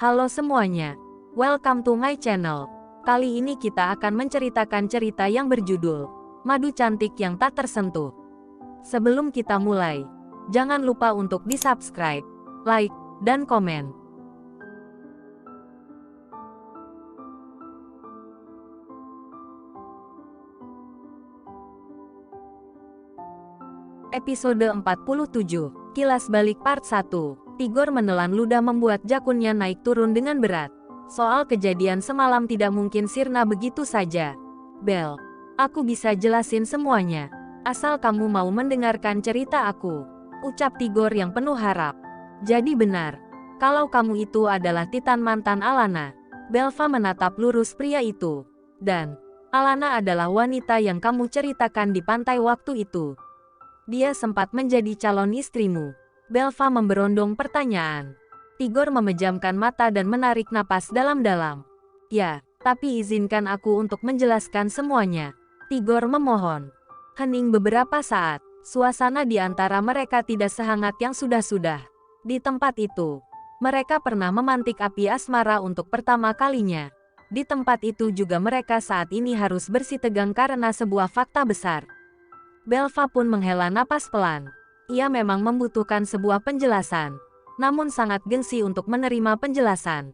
Halo semuanya, welcome to my channel. Kali ini kita akan menceritakan cerita yang berjudul Madu Cantik yang Tak Tersentuh. Sebelum kita mulai, jangan lupa untuk di-subscribe, like, dan komen. Episode 47, Kilas Balik Part 1. Tigor menelan ludah membuat jakunnya naik turun dengan berat. Soal kejadian semalam tidak mungkin sirna begitu saja. Bel, aku bisa jelasin semuanya. Asal kamu mau mendengarkan cerita aku, ucap Tigor yang penuh harap. Jadi benar, kalau kamu itu adalah Titan mantan Alana. Belva menatap lurus pria itu. Dan, Alana adalah wanita yang kamu ceritakan di pantai waktu itu. Dia sempat menjadi calon istrimu. Belva memberondong pertanyaan. Tigor memejamkan mata dan menarik napas dalam-dalam. Ya, tapi izinkan aku untuk menjelaskan semuanya. Tigor memohon. Hening beberapa saat, suasana di antara mereka tidak sehangat yang sudah-sudah. Di tempat itu, mereka pernah memantik api asmara untuk pertama kalinya. Di tempat itu juga mereka saat ini harus bersitegang karena sebuah fakta besar. Belva pun menghela napas pelan. Ia memang membutuhkan sebuah penjelasan, namun sangat gengsi untuk menerima penjelasan.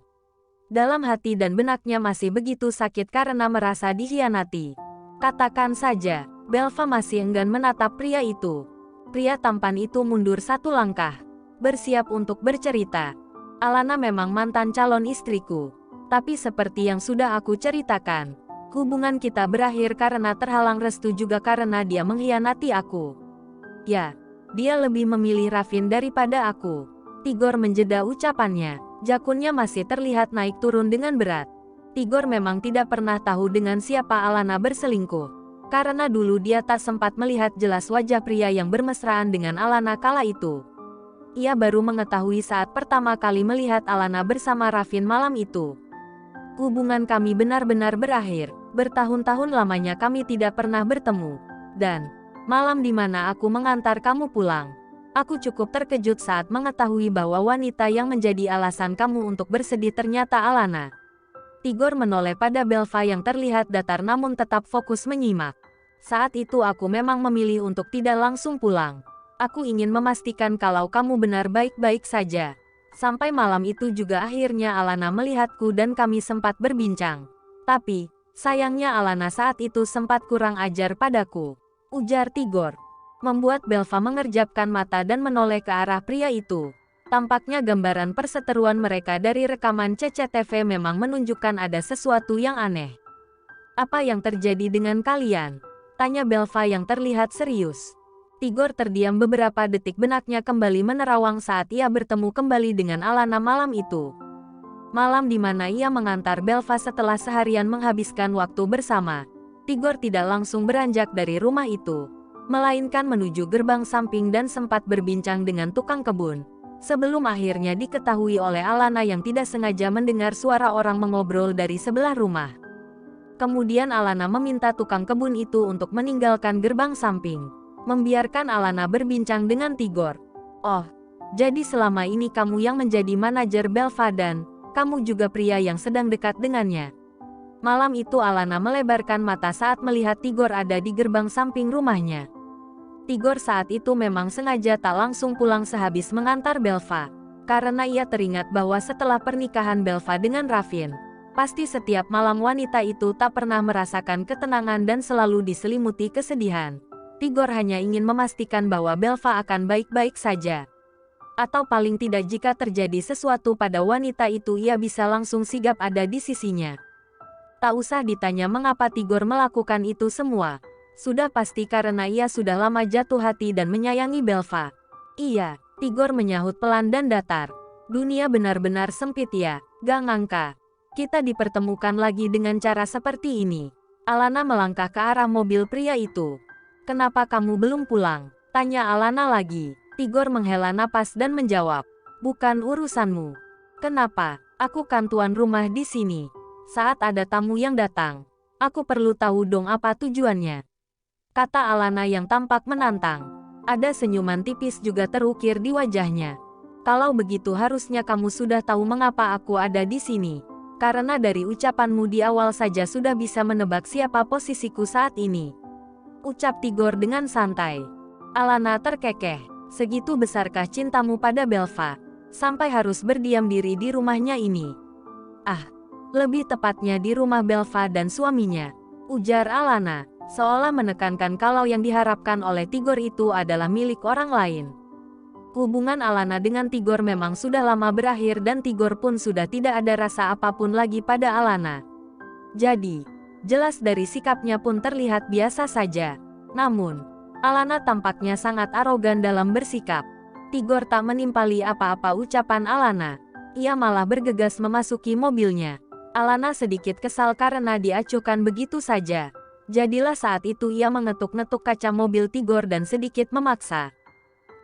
Dalam hati dan benaknya masih begitu sakit karena merasa dikhianati. Katakan saja, Belva masih enggan menatap pria itu. Pria tampan itu mundur satu langkah, bersiap untuk bercerita. Alana memang mantan calon istriku, tapi seperti yang sudah aku ceritakan, hubungan kita berakhir karena terhalang restu juga karena dia mengkhianati aku. Ya, dia lebih memilih Raffin daripada aku. Tigor menjeda ucapannya. Jakunnya masih terlihat naik turun dengan berat. Tigor memang tidak pernah tahu dengan siapa Alana berselingkuh. Karena dulu dia tak sempat melihat jelas wajah pria yang bermesraan dengan Alana kala itu. Ia baru mengetahui saat pertama kali melihat Alana bersama Raffin malam itu. Hubungan kami benar-benar berakhir. Bertahun-tahun lamanya kami tidak pernah bertemu. Dan malam di mana aku mengantar kamu pulang, aku cukup terkejut saat mengetahui bahwa wanita yang menjadi alasan kamu untuk bersedih ternyata Alana. Tigor menoleh pada Belva yang terlihat datar namun tetap fokus menyimak. Saat itu aku memang memilih untuk tidak langsung pulang. Aku ingin memastikan kalau kamu benar baik-baik saja. Sampai malam itu juga akhirnya Alana melihatku dan kami sempat berbincang. Tapi, sayangnya Alana saat itu sempat kurang ajar padaku, ujar Tigor. Membuat Belva mengerjapkan mata dan menoleh ke arah pria itu. Tampaknya gambaran perseteruan mereka dari rekaman CCTV memang menunjukkan ada sesuatu yang aneh. Apa yang terjadi dengan kalian? Tanya Belva yang terlihat serius. Tigor terdiam beberapa detik, benaknya kembali menerawang saat ia bertemu kembali dengan Alana malam itu. Malam di mana ia mengantar Belva setelah seharian menghabiskan waktu bersama. Tigor tidak langsung beranjak dari rumah itu, melainkan menuju gerbang samping dan sempat berbincang dengan tukang kebun. Sebelum akhirnya diketahui oleh Alana yang tidak sengaja mendengar suara orang mengobrol dari sebelah rumah. Kemudian Alana meminta tukang kebun itu untuk meninggalkan gerbang samping, membiarkan Alana berbincang dengan Tigor. Oh, jadi selama ini kamu yang menjadi manajer Belva dan kamu juga pria yang sedang dekat dengannya. Malam itu Alana melebarkan mata saat melihat Tigor ada di gerbang samping rumahnya. Tigor saat itu memang sengaja tak langsung pulang sehabis mengantar Belva, karena ia teringat bahwa setelah pernikahan Belva dengan Raffin, pasti setiap malam wanita itu tak pernah merasakan ketenangan dan selalu diselimuti kesedihan. Tigor hanya ingin memastikan bahwa Belva akan baik-baik saja. Atau paling tidak jika terjadi sesuatu pada wanita itu ia bisa langsung sigap ada di sisinya. Tak usah ditanya mengapa Tigor melakukan itu semua. Sudah pasti karena ia sudah lama jatuh hati dan menyayangi Belva. Iya, Tigor menyahut pelan dan datar. Dunia benar-benar sempit ya, gak ngangka. Kita dipertemukan lagi dengan cara seperti ini. Alana melangkah ke arah mobil pria itu. Kenapa kamu belum pulang? Tanya Alana lagi. Tigor menghela napas dan menjawab. Bukan urusanmu. Kenapa? Aku kan tuan rumah di sini. Saat ada tamu yang datang, aku perlu tahu dong apa tujuannya. Kata Alana yang tampak menantang. Ada senyuman tipis juga terukir di wajahnya. Kalau begitu harusnya kamu sudah tahu mengapa aku ada di sini. Karena dari ucapanmu di awal saja sudah bisa menebak siapa posisiku saat ini. Ucap Tigor dengan santai. Alana terkekeh. Segitu besarkah cintamu pada Belva? Sampai harus berdiam diri di rumahnya ini. Ah, lebih tepatnya di rumah Belva dan suaminya. Ujar Alana, seolah menekankan kalau yang diharapkan oleh Tigor itu adalah milik orang lain. Hubungan Alana dengan Tigor memang sudah lama berakhir dan Tigor pun sudah tidak ada rasa apapun lagi pada Alana. Jadi, jelas dari sikapnya pun terlihat biasa saja. Namun, Alana tampaknya sangat arogan dalam bersikap. Tigor tak menimpali apa-apa ucapan Alana. Ia malah bergegas memasuki mobilnya. Alana sedikit kesal karena diacuhkan begitu saja. Jadilah saat itu ia mengetuk-ngetuk kaca mobil Tigor dan sedikit memaksa.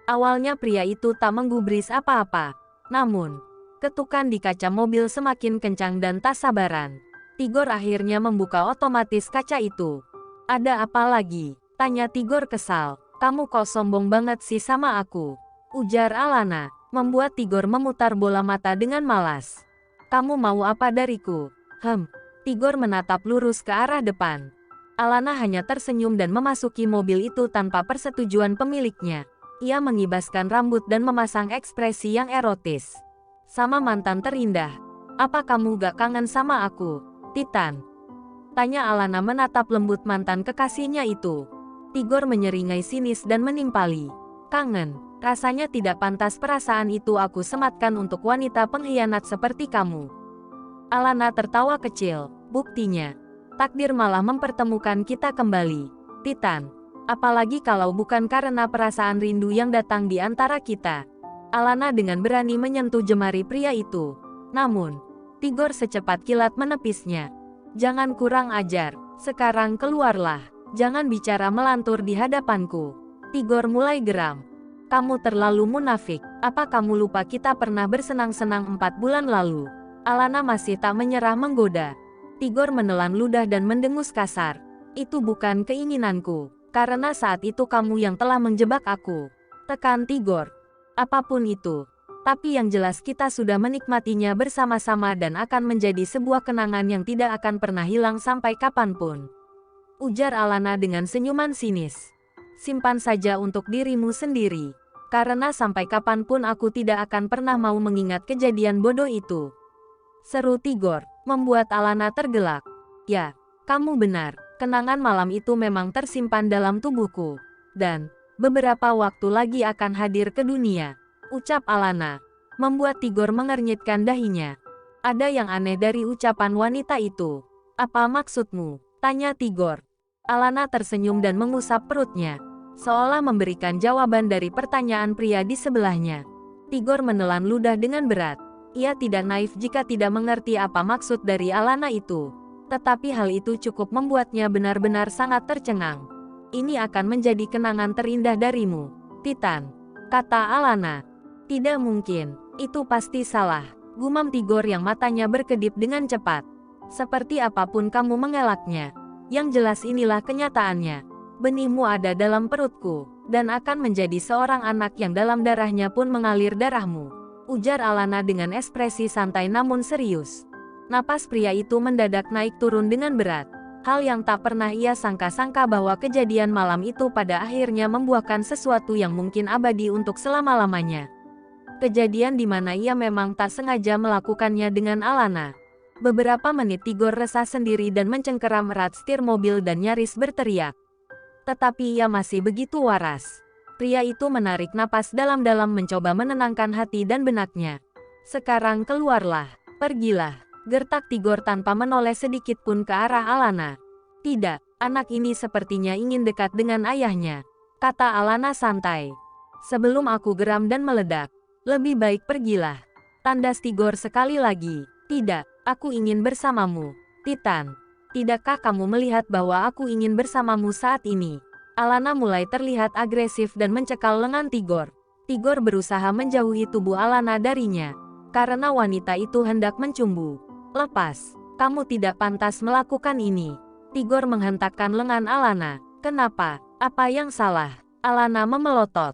Awalnya pria itu tak menggubris apa-apa. Namun, ketukan di kaca mobil semakin kencang dan tak sabaran. Tigor akhirnya membuka otomatis kaca itu. Ada apa lagi? Tanya Tigor kesal. Kamu kok sombong banget sih sama aku? Ujar Alana, membuat Tigor memutar bola mata dengan malas. Kamu mau apa dariku? Tigor menatap lurus ke arah depan. Alana hanya tersenyum dan memasuki mobil itu tanpa persetujuan pemiliknya. Ia mengibaskan rambut dan memasang ekspresi yang erotis. Sama mantan terindah. Apa kamu gak kangen sama aku, Titan? Tanya Alana menatap lembut mantan kekasihnya itu. Tigor menyeringai sinis dan menimpali. Kangen, rasanya tidak pantas perasaan itu aku sematkan untuk wanita pengkhianat seperti kamu. Alana tertawa kecil. Buktinya, takdir malah mempertemukan kita kembali, Titan. Apalagi kalau bukan karena perasaan rindu yang datang di antara kita. Alana dengan berani menyentuh jemari pria itu. Namun, Tigor secepat kilat menepisnya. Jangan kurang ajar, sekarang keluarlah. Jangan bicara melantur di hadapanku. Tigor mulai geram. Kamu terlalu munafik. Apa kamu lupa kita pernah bersenang-senang 4 bulan lalu? Alana masih tak menyerah menggoda. Tigor menelan ludah dan mendengus kasar. Itu bukan keinginanku. Karena saat itu kamu yang telah menjebak aku. Tekan Tigor. Apapun itu. Tapi yang jelas kita sudah menikmatinya bersama-sama dan akan menjadi sebuah kenangan yang tidak akan pernah hilang sampai kapanpun. Ujar Alana dengan senyuman sinis. Simpan saja untuk dirimu sendiri. Karena sampai kapanpun aku tidak akan pernah mau mengingat kejadian bodoh itu. Seru Tigor, membuat Alana tergelak. Ya, kamu benar. Kenangan malam itu memang tersimpan dalam tubuhku. Dan, beberapa waktu lagi akan hadir ke dunia. Ucap Alana. Membuat Tigor mengernyitkan dahinya. Ada yang aneh dari ucapan wanita itu. Apa maksudmu? Tanya Tigor. Alana tersenyum dan mengusap perutnya. Seolah memberikan jawaban dari pertanyaan pria di sebelahnya. Tigor menelan ludah dengan berat. Ia tidak naif jika tidak mengerti apa maksud dari Alana itu. Tetapi hal itu cukup membuatnya benar-benar sangat tercengang. Ini akan menjadi kenangan terindah darimu, Titan. Kata Alana. Tidak mungkin, itu pasti salah. Gumam Tigor yang matanya berkedip dengan cepat. Seperti apapun kamu mengelaknya. Yang jelas inilah kenyataannya. Benihmu ada dalam perutku, dan akan menjadi seorang anak yang dalam darahnya pun mengalir darahmu. Ujar Alana dengan ekspresi santai namun serius. Napas pria itu mendadak naik turun dengan berat. Hal yang tak pernah ia sangka-sangka bahwa kejadian malam itu pada akhirnya membuahkan sesuatu yang mungkin abadi untuk selama-lamanya. Kejadian di mana ia memang tak sengaja melakukannya dengan Alana. Beberapa menit Tigor resah sendiri dan mencengkeram erat setir mobil dan nyaris berteriak. Tetapi ia masih begitu waras. Pria itu menarik napas dalam-dalam mencoba menenangkan hati dan benaknya. Sekarang keluarlah, pergilah. Gertak Tigor tanpa menoleh sedikit pun ke arah Alana. Tidak, anak ini sepertinya ingin dekat dengan ayahnya. Kata Alana santai. Sebelum aku geram dan meledak. Lebih baik pergilah. Tandas Tigor sekali lagi. Tidak, aku ingin bersamamu, Titan. Tidakkah kamu melihat bahwa aku ingin bersamamu saat ini? Alana mulai terlihat agresif dan mencekal lengan Tigor. Tigor berusaha menjauhi tubuh Alana darinya. Karena wanita itu hendak mencumbu. Lepas, kamu tidak pantas melakukan ini. Tigor menghentakkan lengan Alana. Kenapa? Apa yang salah? Alana memelotot.